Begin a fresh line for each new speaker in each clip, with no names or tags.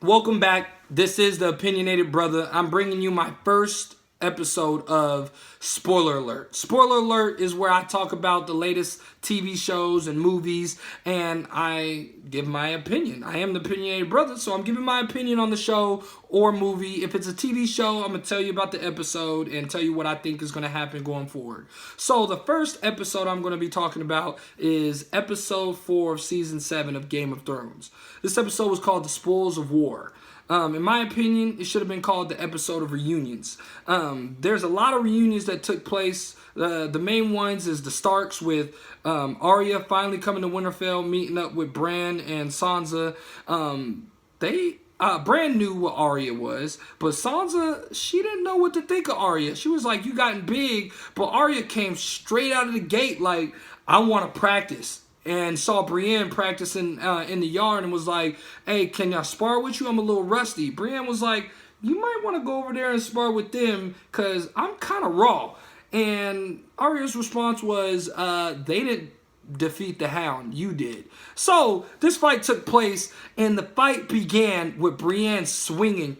Welcome back. This is the Opinionated Brother. I'm bringing you my first episode of Spoiler Alert. Spoiler Alert is where I talk about the latest TV shows and movies, and I give my opinion. I am the Opinionated Brother, so I'm giving my opinion on the show or movie. If it's a TV show, I'm going to tell you about the episode and tell you what I think is going to happen going forward. So the first episode I'm going to be talking about is episode 4 of season 7 of Game of Thrones. This episode was called The Spoils of War. In my opinion, it should have been called the episode of reunions. There's a lot of reunions that took place. The main ones is the Starks with Arya finally coming to Winterfell, meeting up with Bran and Sansa. Bran knew what Arya was, but Sansa, she didn't know what to think of Arya. She was like, "You gotten big," but Arya came straight out of the gate like, "I want to practice." And saw Brienne practicing in the yard and was like, "Hey, can y'all spar with you? I'm a little rusty." Brienne was like, "You might want to go over there and spar with them because I'm kind of raw." And Arya's response was, "They didn't defeat the Hound. You did." So this fight took place, and the fight began with Brienne swinging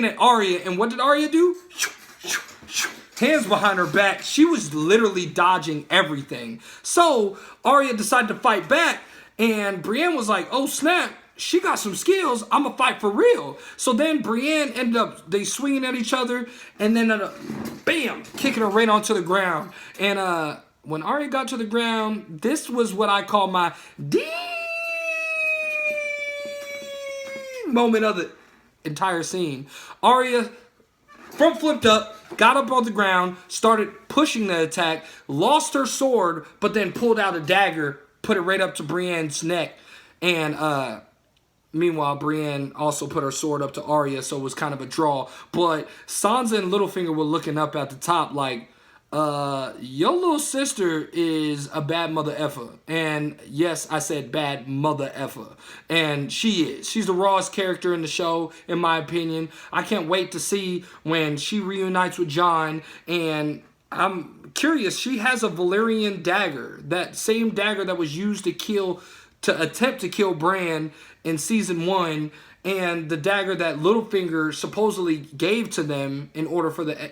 at Arya. And what did Arya do? Hands behind her back. She was literally dodging everything. So Arya decided to fight back, and Brienne was like, "Oh snap, she got some skills. I'm gonna fight for real." So then Brienne ended up, they swinging at each other, and then bam, kicking her right onto the ground. And when Arya got to the ground, this was what I call my moment of the entire scene. Arya front flipped up, got up on the ground, started pushing the attack, lost her sword, but then pulled out a dagger, put it right up to Brienne's neck. And meanwhile, Brienne also put her sword up to Arya, so it was kind of a draw. But Sansa and Littlefinger were looking up at the top like, your little sister is a bad mother effer. And yes, I said bad mother effer. And she is. She's the rawest character in the show, in my opinion. I can't wait to see when she reunites with Jon. And I'm curious, she has a Valyrian dagger. That same dagger that was used to attempt to kill Bran in season 1. And the dagger that Littlefinger supposedly gave to them in order for the...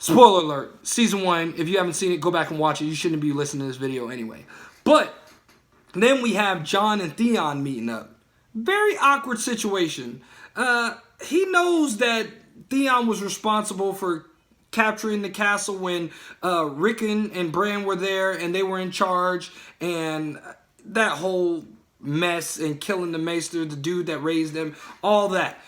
Spoiler alert, season 1, if you haven't seen it, go back and watch it. You shouldn't be listening to this video anyway. But then we have Jon and Theon meeting up. Very awkward situation. He knows that Theon was responsible for capturing the castle when Rickon and Bran were there and they were in charge. And that whole mess and killing the maester, the dude that raised them, all that.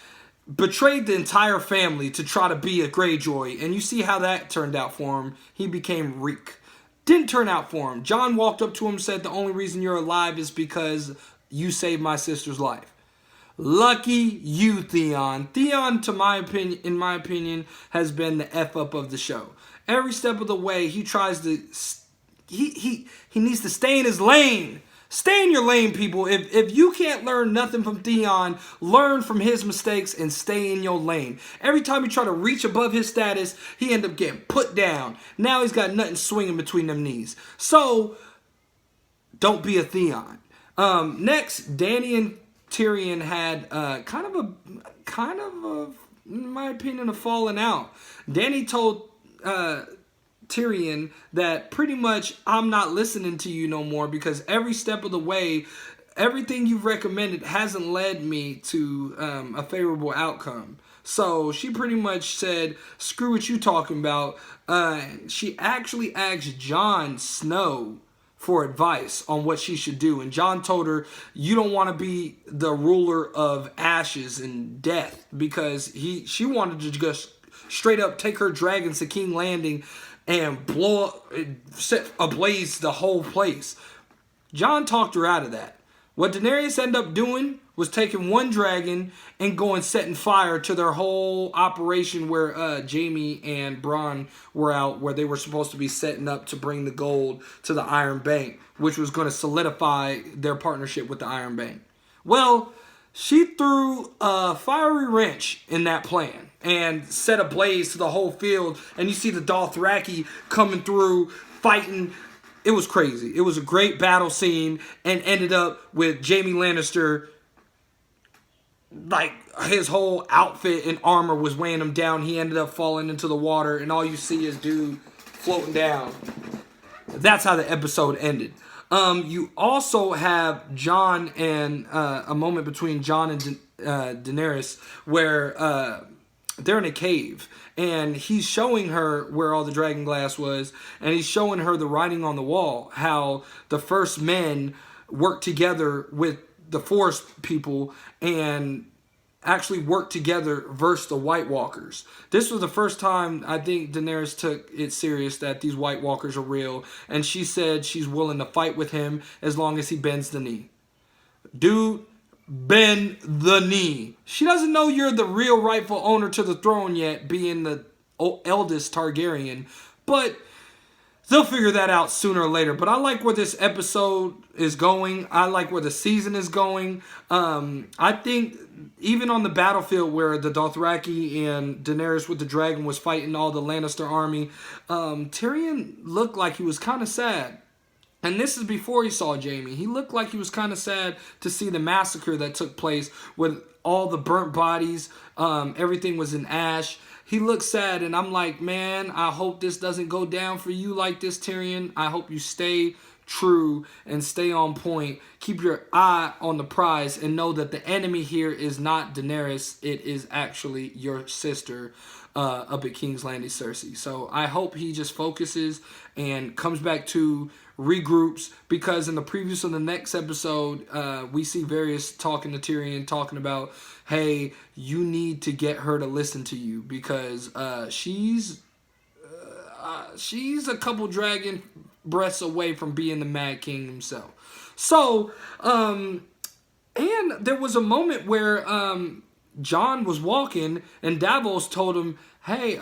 Betrayed the entire family to try to be a Greyjoy, and you see how that turned out for him. He became Reek. Didn't turn out for him. Jon walked up to him and said, "The only reason you're alive is because you saved my sister's life." Lucky you, Theon. Theon, in my opinion, has been the F up of the show. Every step of the way, he tries to... He needs to stay in his lane. Stay in your lane, people. If you can't learn nothing from Theon, learn from his mistakes and stay in your lane. Every time you try to reach above his status, he end up getting put down. Now he's got nothing swinging between them knees. So, don't be a Theon. Next, Dany and Tyrion had kind of in my opinion, a falling out. Dany told Tyrion that pretty much, "I'm not listening to you no more because every step of the way, everything you've recommended hasn't led me to a favorable outcome." So she pretty much said, "Screw what you talking about." She actually asked Jon Snow for advice on what she should do. And Jon told her, "You don't want to be the ruler of ashes and death," because she wanted to just straight up take her dragons to King Landing and blow up, set ablaze the whole place. Jon talked her out of that. What Daenerys ended up doing was taking one dragon and going setting fire to their whole operation where Jaime and Bronn were out, where they were supposed to be setting up to bring the gold to the Iron Bank, which was going to solidify their partnership with the Iron Bank. Well, she threw a fiery wrench in that plan and set ablaze to the whole field. And you see the Dothraki coming through, fighting it was crazy. It was a great battle scene and ended up with Jaime Lannister, like his whole outfit and armor was weighing him down. He ended up falling into the water and all you see is dude floating down. That's how the episode ended. You also have Jon and a moment between Jon and Daenerys where they're in a cave and he's showing her where all the dragon glass was, and he's showing her the writing on the wall, how the first men worked together with the forest people and actually worked together versus the White Walkers. This was the first time I think Daenerys took it serious that these White Walkers are real, and she said she's willing to fight with him as long as he bends the knee. Dude, bend the knee. She doesn't know you're the real rightful owner to the throne yet, being the eldest Targaryen, but they'll figure that out sooner or later. But I like where this episode is going. I like where the season is going. I think even on the battlefield where the Dothraki and Daenerys with the dragon was fighting all the Lannister army, Tyrion looked like he was kind of sad. And this is before he saw Jaime. He looked like he was kind of sad to see the massacre that took place with all the burnt bodies. Everything was in ash. He looked sad, and I'm like, man, I hope this doesn't go down for you like this, Tyrion. I hope you stay true and stay on point. Keep your eye on the prize and know that the enemy here is not Daenerys. It is actually your sister up at King's Landing, Cersei. So I hope he just focuses and comes back to regroups, because in the previews of the next episode, we see Varys talking to Tyrion, talking about, hey, you need to get her to listen to you because she's a couple dragon breaths away from being the Mad King himself. So, and there was a moment where Jon was walking and Davos told him, hey,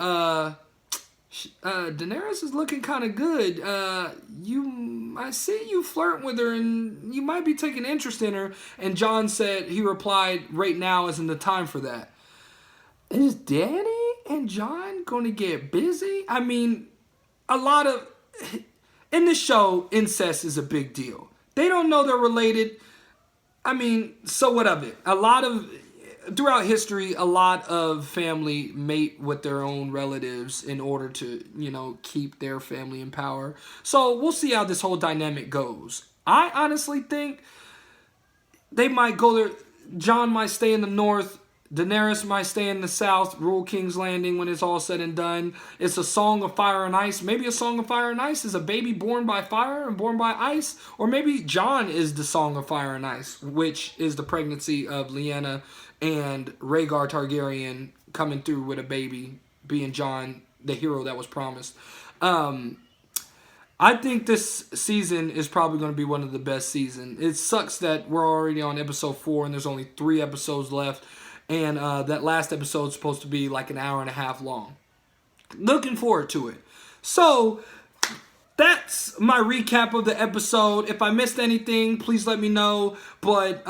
Daenerys is looking kind of good. I see you flirting with her and you might be taking interest in her. And Jon said, he replied, right now isn't the time for that. Is Dany and Jon going to get busy? I mean, in the show, incest is a big deal. They don't know they're related. I mean, so what of it? Throughout history, a lot of family mate with their own relatives in order to, keep their family in power. So we'll see how this whole dynamic goes. I honestly think they might go there. Jon might stay in the north. Daenerys might stay in the south, rule King's Landing when it's all said and done. It's a song of fire and ice. Maybe a song of fire and ice is a baby born by fire and born by ice. Or maybe Jon is the song of fire and ice, which is the pregnancy of Lyanna and Rhaegar Targaryen coming through with a baby, being Jon, the hero that was promised. I think this season is probably going to be one of the best seasons. It sucks that we're already on episode 4 and there's only 3 episodes left. And that last episode is supposed to be like an hour and a half long. Looking forward to it. So, that's my recap of the episode. If I missed anything, please let me know. But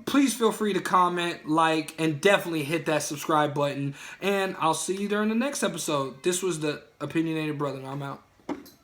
please feel free to comment, like, and definitely hit that subscribe button. And I'll see you during the next episode. This was the Opinionated Brother. I'm out.